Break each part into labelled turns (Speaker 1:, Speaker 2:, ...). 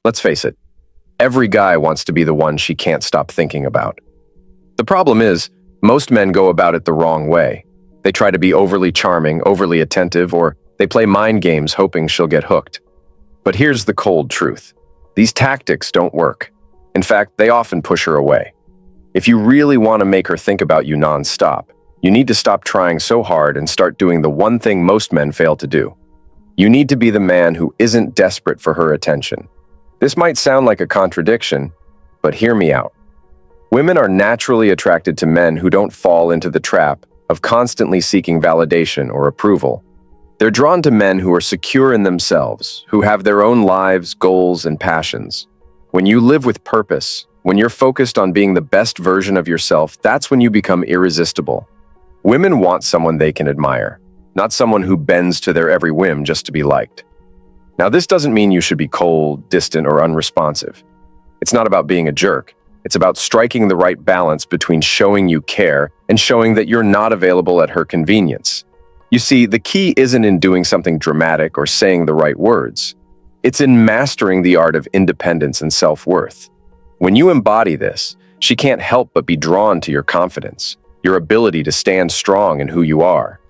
Speaker 1: Let's face it, every guy wants to be the one she can't stop thinking about. The problem is, most men go about it the wrong way. They try to be overly charming, overly attentive, or they play mind games hoping she'll get hooked. But here's the cold truth. These tactics don't work. In fact, they often push her away. If you really want to make her think about you nonstop, you need to stop trying so hard and start doing the one thing most men fail to do. You need to be the man who isn't desperate for her attention. This might sound like a contradiction, but hear me out. Women are naturally attracted to men who don't fall into the trap of constantly seeking validation or approval. They're drawn to men who are secure in themselves, who have their own lives, goals, and passions. When you live with purpose, when you're focused on being the best version of yourself, that's when you become irresistible. Women want someone they can admire, not someone who bends to their every whim just to be liked. Now, this doesn't mean you should be cold, distant, or unresponsive. It's not about being a jerk. It's about striking the right balance between showing you care and showing that you're not available at her convenience. You see, the key isn't in doing something dramatic or saying the right words. It's in mastering the art of independence and self-worth. When you embody this, she can't help but be drawn to your confidence, your ability to stand strong in who you are.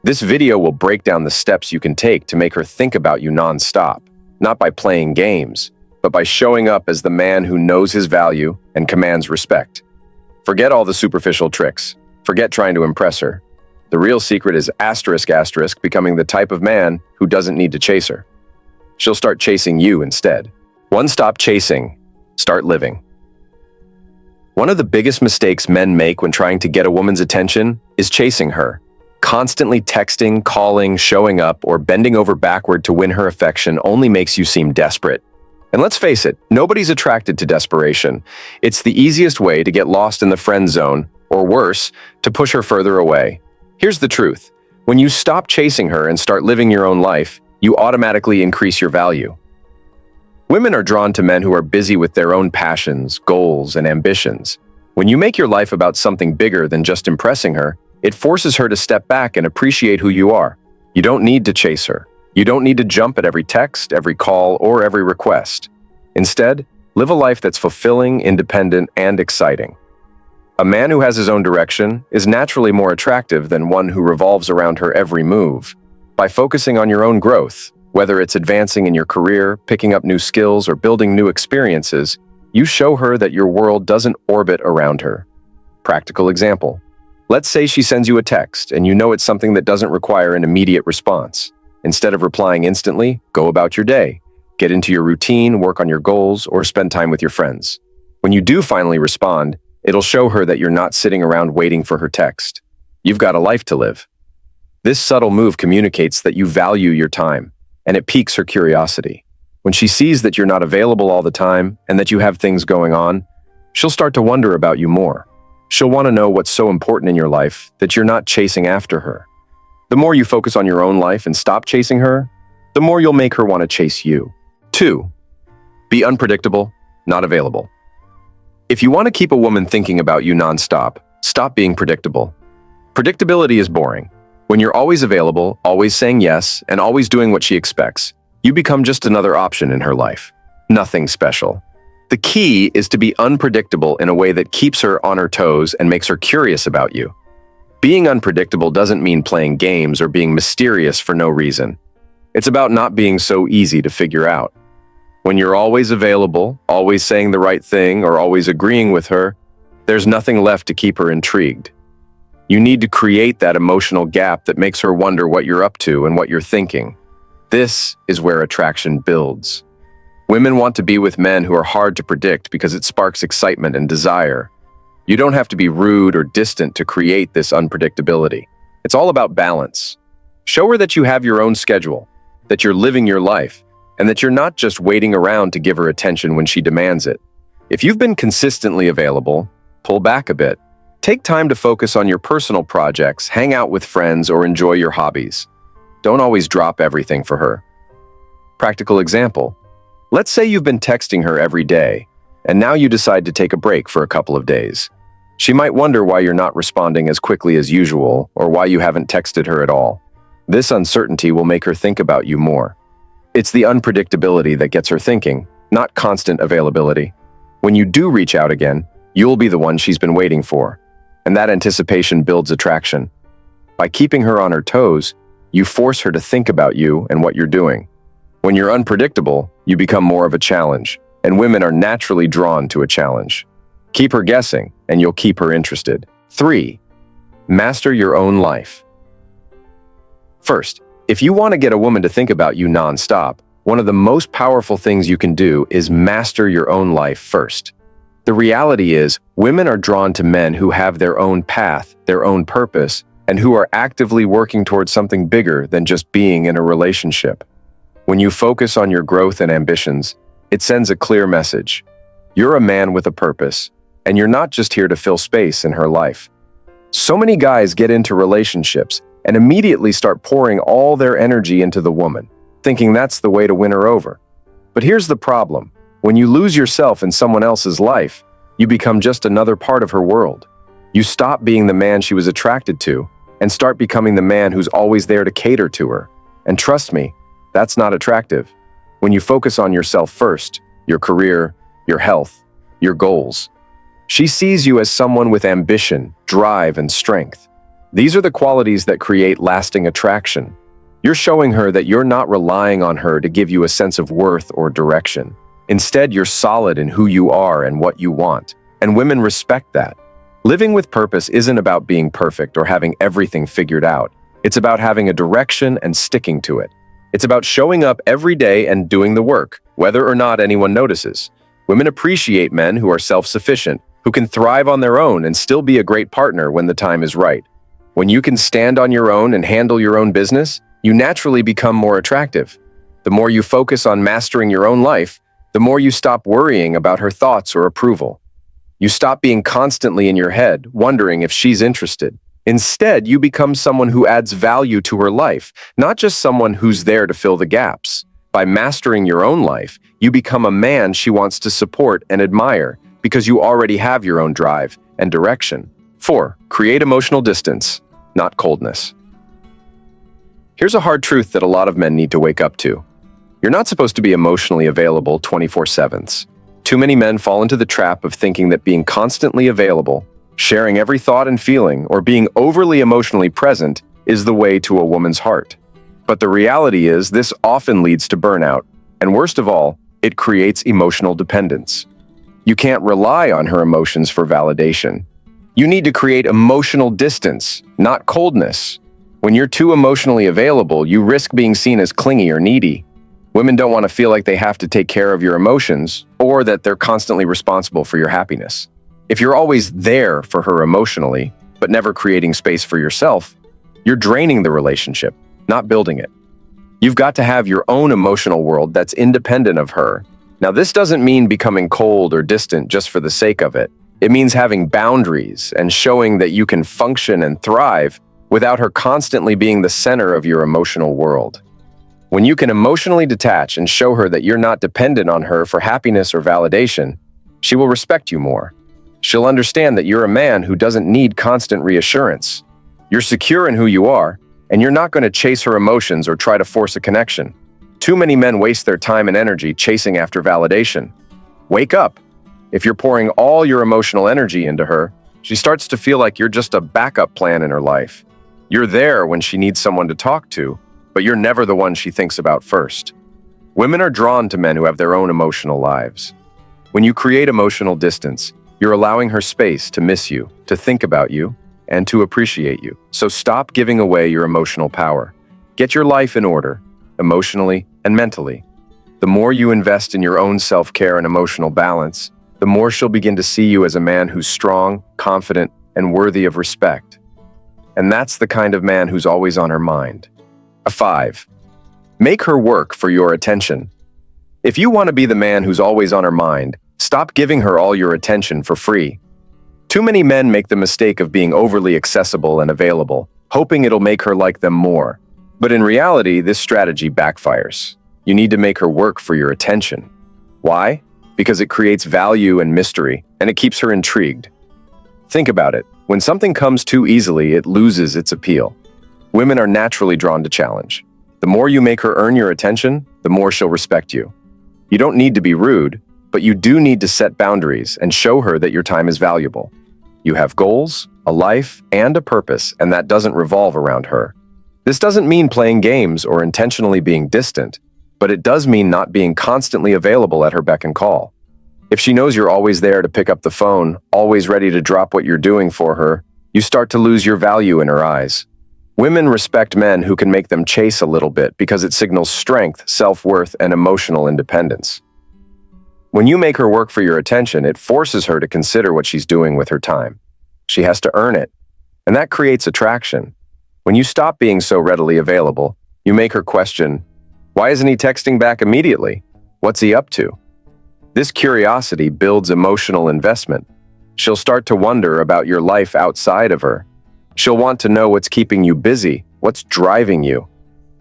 Speaker 1: This video will break down the steps you can take to make her think about you nonstop, not by playing games, but by showing up as the man who knows his value and commands respect. Forget all the superficial tricks. Forget trying to impress her. The real secret is ***, becoming the type of man who doesn't need to chase her. She'll start chasing you instead. Stop chasing. Start living. One of the biggest mistakes men make when trying to get a woman's attention is chasing her. Constantly texting, calling, showing up, or bending over backward to win her affection only makes you seem desperate. And let's face it, nobody's attracted to desperation. It's the easiest way to get lost in the friend zone, or worse, to push her further away. Here's the truth. When you stop chasing her and start living your own life, you automatically increase your value. Women are drawn to men who are busy with their own passions, goals, and ambitions. When you make your life about something bigger than just impressing her, it forces her to step back and appreciate who you are. You don't need to chase her. You don't need to jump at every text, every call, or every request. Instead, live a life that's fulfilling, independent, and exciting. A man who has his own direction is naturally more attractive than one who revolves around her every move. By focusing on your own growth, whether it's advancing in your career, picking up new skills, or building new experiences, you show her that your world doesn't orbit around her. Practical example. Let's say she sends you a text and you know it's something that doesn't require an immediate response. Instead of replying instantly, go about your day. Get into your routine, work on your goals, or spend time with your friends. When you do finally respond, it'll show her that you're not sitting around waiting for her text. You've got a life to live. This subtle move communicates that you value your time, and it piques her curiosity. When she sees that you're not available all the time and that you have things going on, she'll start to wonder about you more. She'll want to know what's so important in your life that you're not chasing after her. The more you focus on your own life and stop chasing her, the more you'll make her want to chase you. 2. Be unpredictable, not available. If you want to keep a woman thinking about you nonstop, stop being predictable. Predictability is boring. When you're always available, always saying yes, and always doing what she expects, you become just another option in her life. Nothing special. The key is to be unpredictable in a way that keeps her on her toes and makes her curious about you. Being unpredictable doesn't mean playing games or being mysterious for no reason. It's about not being so easy to figure out. When you're always available, always saying the right thing, or always agreeing with her, there's nothing left to keep her intrigued. You need to create that emotional gap that makes her wonder what you're up to and what you're thinking. This is where attraction builds. Women want to be with men who are hard to predict because it sparks excitement and desire. You don't have to be rude or distant to create this unpredictability. It's all about balance. Show her that you have your own schedule, that you're living your life, and that you're not just waiting around to give her attention when she demands it. If you've been consistently available, pull back a bit. Take time to focus on your personal projects, hang out with friends, or enjoy your hobbies. Don't always drop everything for her. Practical example. Let's say you've been texting her every day, and now you decide to take a break for a couple of days. She might wonder why you're not responding as quickly as usual, or why you haven't texted her at all. This uncertainty will make her think about you more. It's the unpredictability that gets her thinking, not constant availability. When you do reach out again, you'll be the one she's been waiting for. And that anticipation builds attraction. By keeping her on her toes, you force her to think about you and what you're doing. When you're unpredictable, you become more of a challenge, and women are naturally drawn to a challenge. Keep her guessing, and you'll keep her interested. 3. Master your own life. First, if you want to get a woman to think about you nonstop, one of the most powerful things you can do is master your own life first. The reality is, women are drawn to men who have their own path, their own purpose, and who are actively working towards something bigger than just being in a relationship. When you focus on your growth and ambitions, it sends a clear message. You're a man with a purpose, and you're not just here to fill space in her life. So many guys get into relationships and immediately start pouring all their energy into the woman, thinking that's the way to win her over. But here's the problem. When you lose yourself in someone else's life, you become just another part of her world. You stop being the man she was attracted to and start becoming the man who's always there to cater to her. And trust me, that's not attractive. When you focus on yourself first, your career, your health, your goals, she sees you as someone with ambition, drive, and strength. These are the qualities that create lasting attraction. You're showing her that you're not relying on her to give you a sense of worth or direction. Instead, you're solid in who you are and what you want, and women respect that. Living with purpose isn't about being perfect or having everything figured out. It's about having a direction and sticking to it. It's about showing up every day and doing the work, whether or not anyone notices. Women appreciate men who are self-sufficient, who can thrive on their own and still be a great partner when the time is right. When you can stand on your own and handle your own business, you naturally become more attractive. The more you focus on mastering your own life, the more you stop worrying about her thoughts or approval. You stop being constantly in your head, wondering if she's interested. Instead, you become someone who adds value to her life, not just someone who's there to fill the gaps. By mastering your own life, you become a man she wants to support and admire because you already have your own drive and direction. 4. Create emotional distance, not coldness. Here's a hard truth that a lot of men need to wake up to. You're not supposed to be emotionally available 24/7. Too many men fall into the trap of thinking that being constantly available, sharing every thought and feeling, or being overly emotionally present is the way to a woman's heart. But the reality is this often leads to burnout, and worst of all, it creates emotional dependence. You can't rely on her emotions for validation. You need to create emotional distance, not coldness. When you're too emotionally available, you risk being seen as clingy or needy. Women don't want to feel like they have to take care of your emotions or that they're constantly responsible for your happiness. If you're always there for her emotionally, but never creating space for yourself, you're draining the relationship, not building it. You've got to have your own emotional world that's independent of her. Now, this doesn't mean becoming cold or distant just for the sake of it. It means having boundaries and showing that you can function and thrive without her constantly being the center of your emotional world. When you can emotionally detach and show her that you're not dependent on her for happiness or validation, she will respect you more. She'll understand that you're a man who doesn't need constant reassurance. You're secure in who you are, and you're not going to chase her emotions or try to force a connection. Too many men waste their time and energy chasing after validation. Wake up. If you're pouring all your emotional energy into her, she starts to feel like you're just a backup plan in her life. You're there when she needs someone to talk to, but you're never the one she thinks about first. Women are drawn to men who have their own emotional lives. When you create emotional distance, you're allowing her space to miss you, to think about you, and to appreciate you. So stop giving away your emotional power. Get your life in order, emotionally and mentally. The more you invest in your own self-care and emotional balance, the more she'll begin to see you as a man who's strong, confident, and worthy of respect. And that's the kind of man who's always on her mind. 5. Make her work for your attention. If you want to be the man who's always on her mind, stop giving her all your attention for free. Too many men make the mistake of being overly accessible and available, hoping it'll make her like them more. But in reality, this strategy backfires. You need to make her work for your attention. Why? Because it creates value and mystery, and it keeps her intrigued. Think about it. When something comes too easily, it loses its appeal. Women are naturally drawn to challenge. The more you make her earn your attention, the more she'll respect you. You don't need to be rude, but you do need to set boundaries and show her that your time is valuable. You have goals, a life, and a purpose, and that doesn't revolve around her. This doesn't mean playing games or intentionally being distant, but it does mean not being constantly available at her beck and call. If she knows you're always there to pick up the phone, always ready to drop what you're doing for her, you start to lose your value in her eyes. Women respect men who can make them chase a little bit because it signals strength, self-worth, and emotional independence. When you make her work for your attention, it forces her to consider what she's doing with her time. She has to earn it, and that creates attraction. When you stop being so readily available, you make her question, why isn't he texting back immediately? What's he up to? This curiosity builds emotional investment. She'll start to wonder about your life outside of her. She'll want to know what's keeping you busy, what's driving you.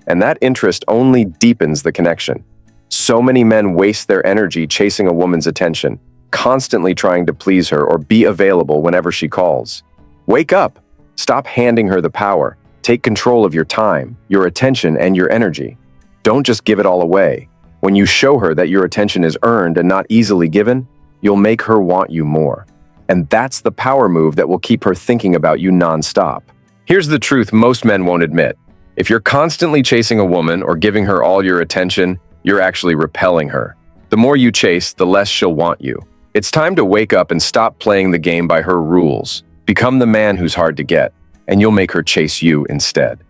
Speaker 1: And that interest only deepens the connection. So many men waste their energy chasing a woman's attention, constantly trying to please her or be available whenever she calls. Wake up! Stop handing her the power. Take control of your time, your attention, and your energy. Don't just give it all away. When you show her that your attention is earned and not easily given, you'll make her want you more. And that's the power move that will keep her thinking about you nonstop. Here's the truth most men won't admit. If you're constantly chasing a woman or giving her all your attention, you're actually repelling her. The more you chase, the less she'll want you. It's time to wake up and stop playing the game by her rules. Become the man who's hard to get, and you'll make her chase you instead.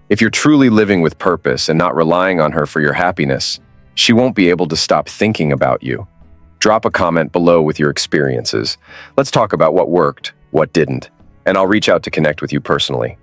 Speaker 1: If you're truly living with purpose and not relying on her for your happiness, she won't be able to stop thinking about you. Drop a comment below with your experiences. Let's talk about what worked, what didn't, and I'll reach out to connect with you personally.